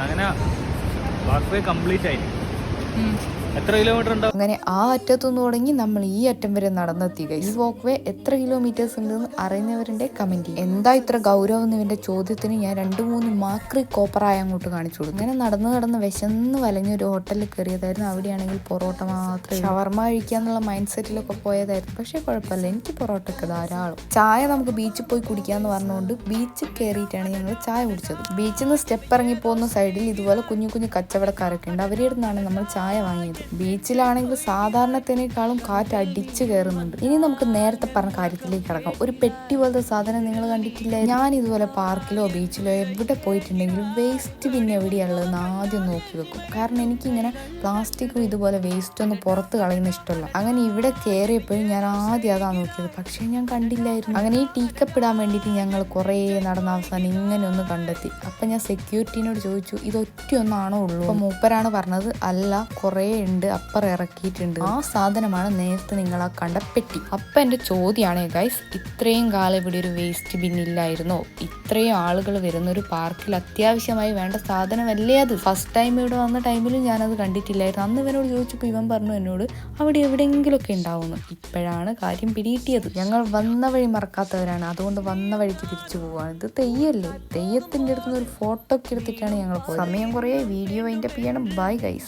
അങ്ങനെ വാക്ക് വേ കംപ്ലീറ്റ് ആയി. എത്ര കിലോമീറ്റർ ഉണ്ടാവും? അങ്ങനെ ആ അറ്റത്തുനിന്ന് തുടങ്ങി നമ്മൾ ഈ അറ്റം വരെ നടന്നെത്തി. ഈ വാക്ക് വേ എത്ര കിലോമീറ്റേഴ്സ് ഉണ്ടെന്ന് അറിയുന്നവരുടെ കമന്റ് ചെയ്യും. എന്താ ഇത്ര ഗൗരവം ഇവന്റെ ചോദ്യത്തിന് ഞാൻ 2-3 മാക്രി കോപ്പറായി അങ്ങോട്ട് കാണിച്ചു കൊടുക്കും. അങ്ങനെ നടന്ന് വിശന്ന് വലഞ്ഞൊരു ഹോട്ടലിൽ കയറിയതായിരുന്നു. അവിടെയാണെങ്കിൽ പൊറോട്ട മാത്രമേ, ഷവർമ കഴിക്കാന്നുള്ള മൈൻഡ് സെറ്റിലൊക്കെ പോയതായിരുന്നു. പക്ഷെ കുഴപ്പമില്ല, എനിക്ക് പൊറോട്ടയൊക്കെ ധാരാളം. ചായ നമുക്ക് ബീച്ചിൽ പോയി കുടിക്കാന്ന് പറഞ്ഞുകൊണ്ട് ബീച്ചിൽ കയറിയിട്ടാണ് ഞങ്ങൾ ചായ കുടിച്ചത്. ബീച്ചിൽ നിന്ന് സ്റ്റെപ്പ് ഇറങ്ങി പോകുന്ന സൈഡിൽ ഇതുപോലെ കുഞ്ഞു കുഞ്ഞു കച്ചവടക്കാരൊക്കെ ഉണ്ട്. അവരുടെ അടുത്താണ് നമ്മൾ ചായ വാങ്ങിയത്. ബീച്ചിലാണെങ്കിൽ സാധാരണത്തിനേക്കാളും കാറ്റ് അടിച്ചു കയറുന്നുണ്ട്. ഇനി നമുക്ക് നേരത്തെ പറഞ്ഞ കാര്യത്തിലേക്ക് കിടക്കാം. ഒരു പെട്ടി പോലത്തെ സാധനം നിങ്ങൾ കണ്ടിട്ടില്ല? ഞാൻ ഇതുപോലെ പാർക്കിലോ ബീച്ചിലോ എവിടെ പോയിട്ടുണ്ടെങ്കിലും വേസ്റ്റ് പിന്നെ എവിടെയുള്ളതെന്ന് ആദ്യം നോക്കി വെക്കും. കാരണം എനിക്കിങ്ങനെ പ്ലാസ്റ്റിക്കും ഇതുപോലെ വേസ്റ്റ് ഒന്നും പുറത്ത് കളയുന്ന ഇഷ്ടമല്ല. അങ്ങനെ ഇവിടെ കയറിയപ്പോഴും ഞാൻ ആദ്യം അതാ നോക്കിയത്, പക്ഷേ ഞാൻ കണ്ടില്ലായിരുന്നു. അങ്ങനെ ഈ ടീക്കപ്പ് ഇടാൻ വേണ്ടിയിട്ട് ഞങ്ങൾ കുറേ നടന്ന അവസാനം ഇങ്ങനെ ഒന്ന് കണ്ടെത്തി. അപ്പം ഞാൻ സെക്യൂരിറ്റിനോട് ചോദിച്ചു, ഇത് ഒറ്റയൊന്നാണോ ഉള്ളൂ? അപ്പം മൂപ്പരാണ് പറഞ്ഞത്, അല്ല, കുറേ ഉണ്ട്, അപ്പുറം ഇറക്കിയിട്ടുണ്ട്. ആ സാധനമാണ് നേരത്തെ നിങ്ങൾ ആ കണ്ട പെട്ടി. അപ്പം എൻ്റെ ചോദ്യമാണ് ഗൈസ്, ഇത്രയും കാലം ഇവിടെ ഒരു വേസ്റ്റ് ബിൻ ഇല്ലായിരുന്നോ? ഇത്രയും ആളുകൾ വരുന്ന ഒരു പാർക്കിൽ അത്യാവശ്യമായി വേണ്ട സാധനമല്ലേ അത്? ഫസ്റ്റ് ടൈം ഇവിടെ വന്ന ടൈമിലും ഞാനത് കണ്ടിട്ടില്ലായിരുന്നു. അന്ന് ഇവനോട് ചോദിച്ചപ്പോൾ ഇവൻ പറഞ്ഞു എന്നോട് അവിടെ എവിടെയെങ്കിലുമൊക്കെ ഉണ്ടാവുന്നു. ഇപ്പോഴാണ് കാര്യം പിടികിട്ടിയത്. ഞങ്ങൾ വന്ന വഴി മറക്കാത്തവരാണ്, അതുകൊണ്ട് വന്ന വഴിക്ക് തിരിച്ചു പോവുകയാണ്. ഇത് തെയ്യല്ലേ? തെയ്യത്തിൻ്റെ അടുത്ത് നിന്ന് ഒരു ഫോട്ടോ ഒക്കെ എടുത്തിട്ടാണ് ഞങ്ങൾ പോയത്. സമയം കുറേ, വീഡിയോ അതിൻ്റെ ചെയ്യണം. Bye guys.